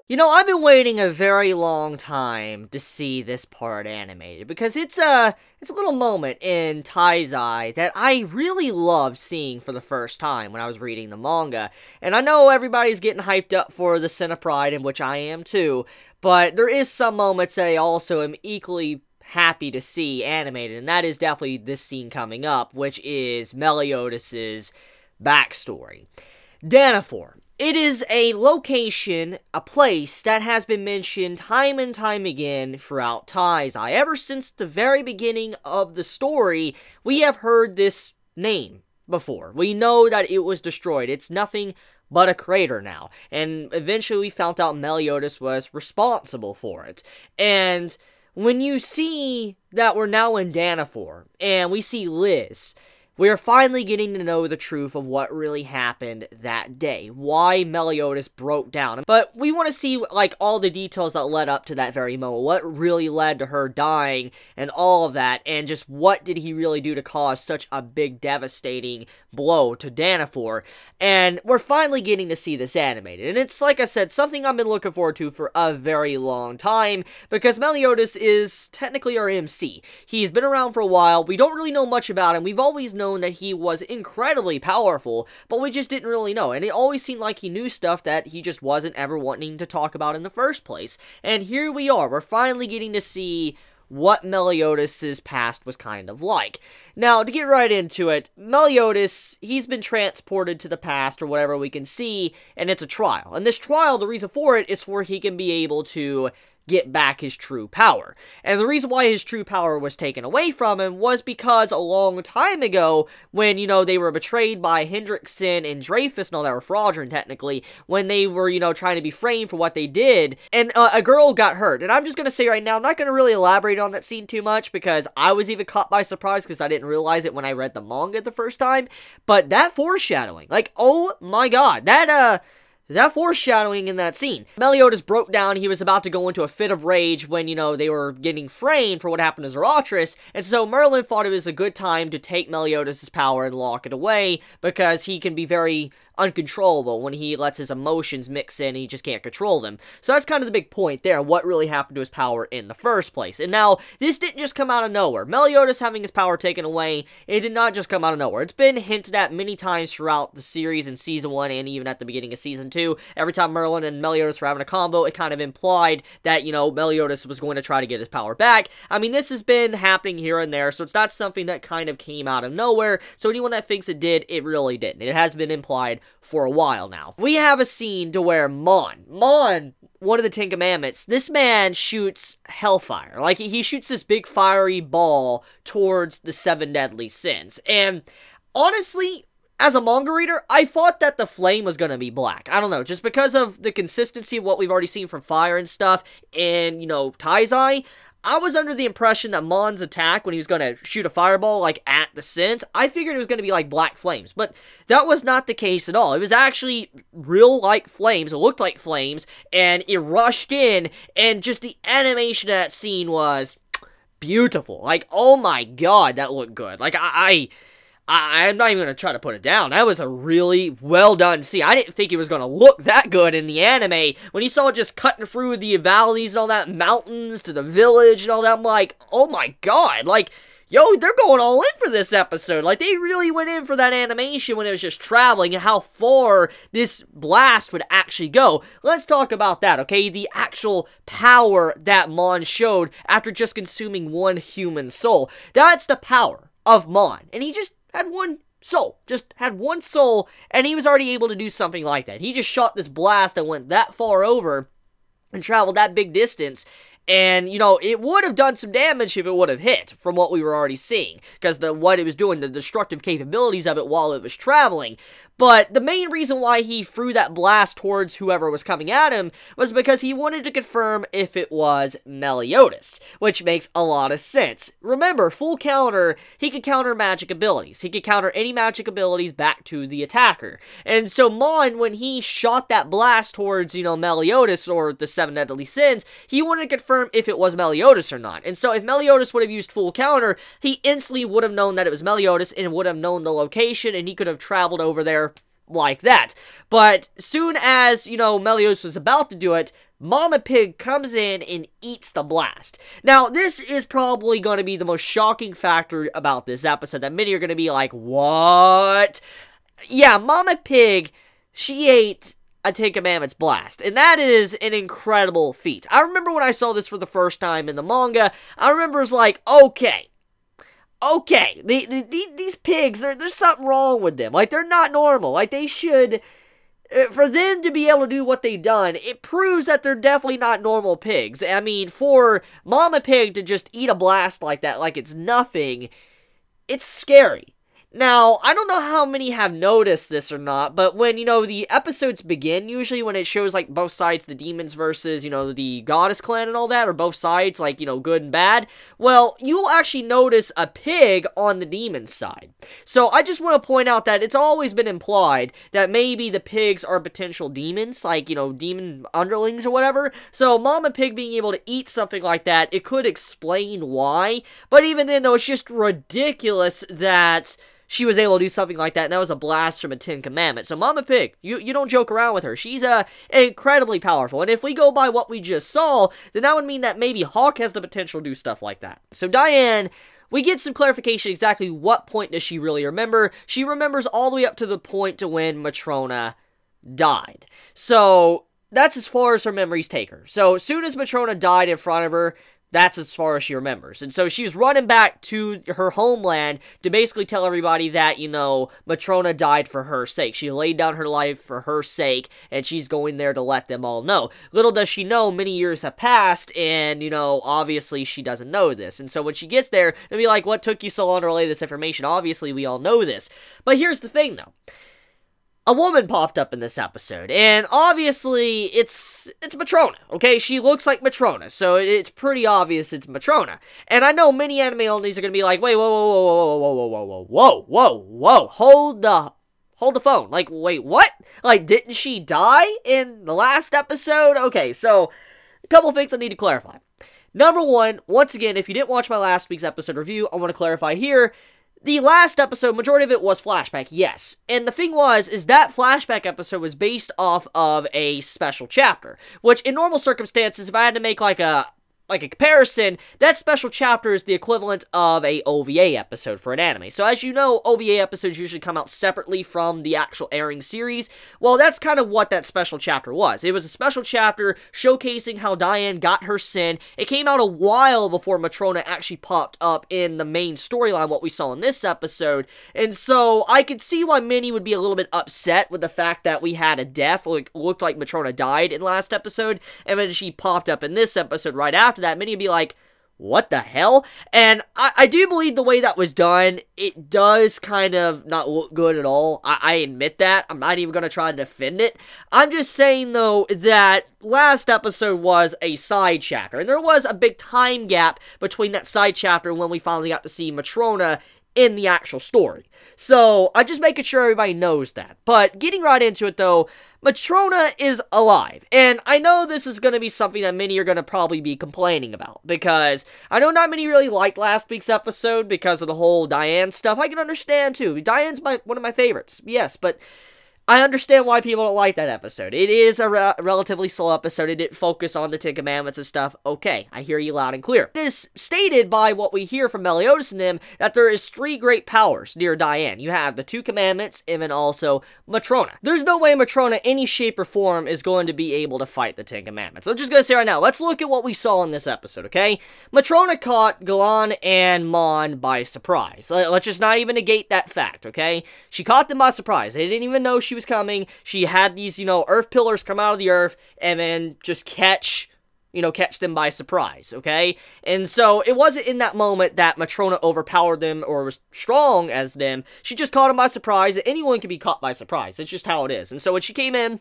You know, I've been waiting a very long time to see this part animated, because it's a little moment in Taizai that I really loved seeing for the first time when I was reading the manga. And I know everybody's getting hyped up for the Cinepride, in which I am too, but there is some moments that I also am equally happy to see animated, and that is definitely this scene coming up, which is Meliodas' backstory. Danafor. It is a location, a place that has been mentioned time and time again throughout Taizai. Ever since the very beginning of the story, we have heard this name before. We know that it was destroyed. It's nothing but a crater now. And eventually we found out Meliodas was responsible for it. And when you see that we're now in Danafor, and we see Liz, we are finally getting to know the truth of what really happened that day, why Meliodas broke down. But we want to see, like, all the details that led up to that very moment, what really led to her dying, and all of that, and just what did he really do to cause such a big, devastating blow to Danafor. And we're finally getting to see this animated, and it's, like I said, something I've been looking forward to for a very long time, because Meliodas is technically our MC. He's been around for a while, we don't really know much about him, we've always known that he was incredibly powerful, but we just didn't really know, and it always seemed like he knew stuff that he just wasn't ever wanting to talk about in the first place. And here we are, we're finally getting to see what Meliodas' past was kind of like. Now, to get right into it, Meliodas, he's been transported to the past, or whatever we can see, and it's a trial. And this trial, the reason for it is where he can be able to get back his true power. And the reason why his true power was taken away from him was because a long time ago, when, you know, they were betrayed by Hendrickson and Dreyfus and all that, were fraudulent technically, when they were, you know, trying to be framed for what they did, and a girl got hurt. And I'm just gonna say right now, I'm not gonna really elaborate on that scene too much, because I was even caught by surprise, because I didn't realize it when I read the manga the first time. But that foreshadowing, like, oh my god, that foreshadowing in that scene. Meliodas broke down, he was about to go into a fit of rage when, you know, they were getting framed for what happened to Zarathustra, and so Merlin thought it was a good time to take Meliodas' power and lock it away, because he can be very uncontrollable when he lets his emotions mix in and he just can't control them. So that's kind of the big point there, what really happened to his power in the first place. And now, this didn't just come out of nowhere. Meliodas having his power taken away, it did not just come out of nowhere. It's been hinted at many times throughout the series in Season 1 and even at the beginning of Season 2. Every time Merlin and Meliodas were having a combo, it kind of implied that, you know, Meliodas was going to try to get his power back. I mean, this has been happening here and there, so it's not something that kind of came out of nowhere. So anyone that thinks it did, it really didn't. It has been implied for a while now. We have a scene to where Mon, one of the Ten Commandments, this man shoots hellfire. Like, he shoots this big fiery ball towards the 7 deadly sins. And honestly, as a manga reader, I thought that the flame was gonna be black. I don't know, just because of the consistency of what we've already seen from fire and stuff in, you know, Taizai, I was under the impression that Mon's attack, when he was going to shoot a fireball, like, at the Sins, I figured it was going to be, like, black flames. But that was not the case at all. It was actually real, like, flames. It looked like flames, and it rushed in, and just the animation of that scene was beautiful. Like, oh my god, that looked good. Like, I'm not even going to try to put it down. That was a really well done scene. I didn't think it was going to look that good in the anime. When you saw it just cutting through the valleys and all that, mountains to the village and all that, I'm like, oh my god, like, yo, they're going all in for this episode. Like, they really went in for that animation when it was just traveling and how far this blast would actually go. Let's talk about that, okay? The actual power that Mon showed after just consuming one human soul. That's the power of Mon. And he just had one soul, and he was already able to do something like that. He just shot this blast that went that far over and traveled that big distance, and, you know, it would have done some damage if it would have hit, from what we were already seeing, because what it was doing, the destructive capabilities of it while it was traveling. But the main reason why he threw that blast towards whoever was coming at him was because he wanted to confirm if it was Meliodas, which makes a lot of sense. Remember, full counter, he could counter magic abilities. He could counter any magic abilities back to the attacker. And so Mon, when he shot that blast towards, you know, Meliodas, or the 7 deadly sins, he wanted to confirm if it was Meliodas or not. And so if Meliodas would have used full counter, he instantly would have known that it was Meliodas and would have known the location, and he could have traveled over there like that. But soon as, Meliodas was about to do it, Mama Pig comes in and eats the blast. Now, this is probably going to be the most shocking factor about this episode, that many are going to be like, what? Yeah, Mama Pig, she ate a Ten Commandments blast, and that is an incredible feat. I remember when I saw this for the first time in the manga, I remember it was like, okay, these pigs, there's something wrong with them. Like, they're not normal. Like, they should... For them to be able to do what they've done, it proves that they're definitely not normal pigs. I mean, for Mama Pig to just eat a blast like that, like it's nothing, it's scary. Now, I don't know how many have noticed this or not, but when, the episodes begin, usually when it shows, like, both sides, the demons versus, the goddess clan and all that, or both sides, like, good and bad, well, you'll actually notice a pig on the demon side. So, I just want to point out that it's always been implied that maybe the pigs are potential demons, like, demon underlings or whatever. So, Mama Pig being able to eat something like that, it could explain why, but even then, though, it's just ridiculous that she was able to do something like that, and that was a blast from a Ten Commandments. So Mama Pig, you don't joke around with her. She's incredibly powerful, and if we go by what we just saw, then that would mean that maybe Hawk has the potential to do stuff like that. So Diane, we get some clarification exactly what point does she really remember. She remembers all the way up to the point to when Matrona died. So that's as far as her memories take her. So as soon as Matrona died in front of her, that's as far as she remembers. And so she was running back to her homeland to basically tell everybody that, Matrona died for her sake. She laid down her life for her sake, and she's going there to let them all know. Little does she know, many years have passed, and, obviously she doesn't know this. And so when she gets there, they'll be like, what took you so long to relay this information? Obviously, we all know this. But here's the thing, though. A woman popped up in this episode, and obviously, it's Matrona, okay? She looks like Matrona, so it's pretty obvious it's Matrona. And I know many anime onlys are gonna be like, wait, whoa, hold the phone. Like, wait, what? Like, didn't she die in the last episode? Okay, so, a couple things I need to clarify. Number one, once again, if you didn't watch my last week's episode review, I want to clarify here. The last episode, majority of it was flashback, yes. And the thing is that flashback episode was based off of a special chapter, which in normal circumstances, if I had to make like a comparison, that special chapter is the equivalent of a OVA episode for an anime. So as you know, OVA episodes usually come out separately from the actual airing series. Well, that's kind of what that special chapter was. It was a special chapter showcasing how Diane got her sin. It came out a while before Matrona actually popped up in the main storyline, what we saw in this episode. And so I could see why many would be a little bit upset with the fact that we had a death, looked like Matrona died in last episode, and then she popped up in this episode right after that. Many would be like, what the hell? And I do believe the way that was done, it does kind of not look good at all. I admit that. I'm not even going to try to defend it. I'm just saying, though, that last episode was a side chapter, and there was a big time gap between that side chapter and when we finally got to see Matrona in the actual story. So, I'm just making sure everybody knows that. But, getting right into it, though, Matrona is alive. And I know this is going to be something that many are going to probably be complaining about, because I know not many really liked last week's episode because of the whole Diane stuff. I can understand, too. Diane's one of my favorites, yes, but I understand why people don't like that episode. It is a relatively slow episode. It didn't focus on the Ten Commandments and stuff. Okay, I hear you loud and clear. It is stated by what we hear from Meliodas and them that there is 3 great powers near Diane. You have the 2 Commandments and then also Matrona. There's no way Matrona, any shape or form, is going to be able to fight the Ten Commandments. I'm just going to say right now, let's look at what we saw in this episode, okay? Matrona caught Galan and Mon by surprise. Let's just not even negate that fact, okay? She caught them by surprise. They didn't even know she was coming. She had these, earth pillars come out of the earth and then just catch them by surprise, okay? And so, it wasn't in that moment that Matrona overpowered them or was strong as them. She just caught them by surprise. Anyone can be caught by surprise. It's just how it is. And so, when she came in,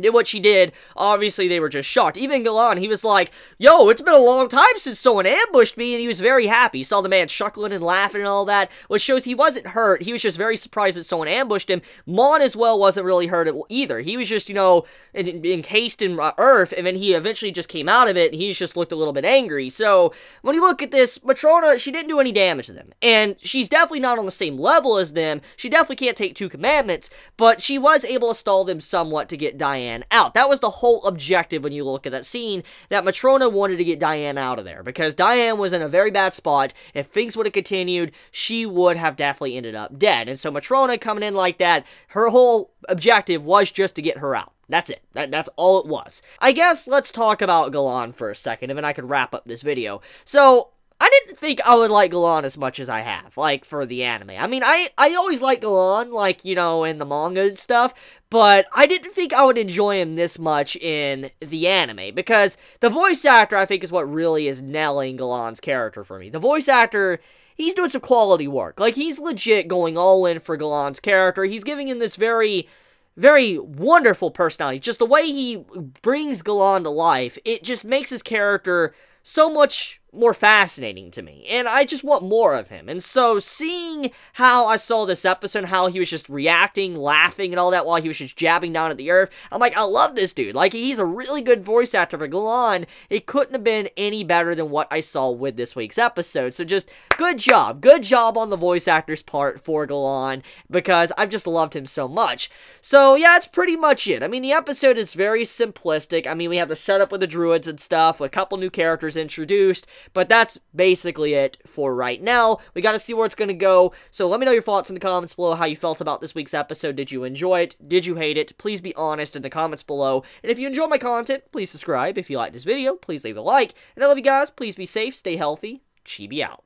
did what she did, obviously they were just shocked. Even Galan, he was like, yo, it's been a long time since someone ambushed me, and he was very happy. He saw the man chuckling and laughing and all that, which shows he wasn't hurt. He was just very surprised that someone ambushed him. Mon as well wasn't really hurt either. He was just, encased in earth, and then he eventually just came out of it, and he just looked a little bit angry. So, when you look at this, Matrona, she didn't do any damage to them, and she's definitely not on the same level as them. She definitely can't take 2 commandments, but she was able to stall them somewhat to get Diane out. That was the whole objective when you look at that scene, that Matrona wanted to get Diane out of there, because Diane was in a very bad spot. If things would have continued, she would have definitely ended up dead, and so Matrona coming in like that, her whole objective was just to get her out. That's it. That's all it was. I guess let's talk about Galan for a second, and then I could wrap up this video. So, I didn't think I would like Galan as much as I have, like, for the anime. I mean, I always like Galan, like, in the manga and stuff, but I didn't think I would enjoy him this much in the anime, because the voice actor, I think, is what really is nailing Galan's character for me. The voice actor, he's doing some quality work. Like, he's legit going all in for Galan's character. He's giving him this very wonderful personality. Just the way he brings Galan to life, it just makes his character so much more fascinating to me, and I just want more of him. And so seeing how I saw this episode, how he was just reacting, laughing, and all that while he was just jabbing down at the earth, I'm like, I love this dude. Like, he's a really good voice actor for Galan. It couldn't have been any better than what I saw with this week's episode. So just good job on the voice actor's part for Galan, because I've just loved him so much. So yeah, that's pretty much it. I mean, the episode is very simplistic. I mean, we have the setup with the druids and stuff, with a couple new characters introduced, but that's basically it for right now. We gotta see where it's gonna go, so let me know your thoughts in the comments below, how you felt about this week's episode. Did you enjoy it? Did you hate it? Please be honest in the comments below, and if you enjoy my content, please subscribe. If you like this video, please leave a like, and I love you guys. Please be safe, stay healthy. Chibi out.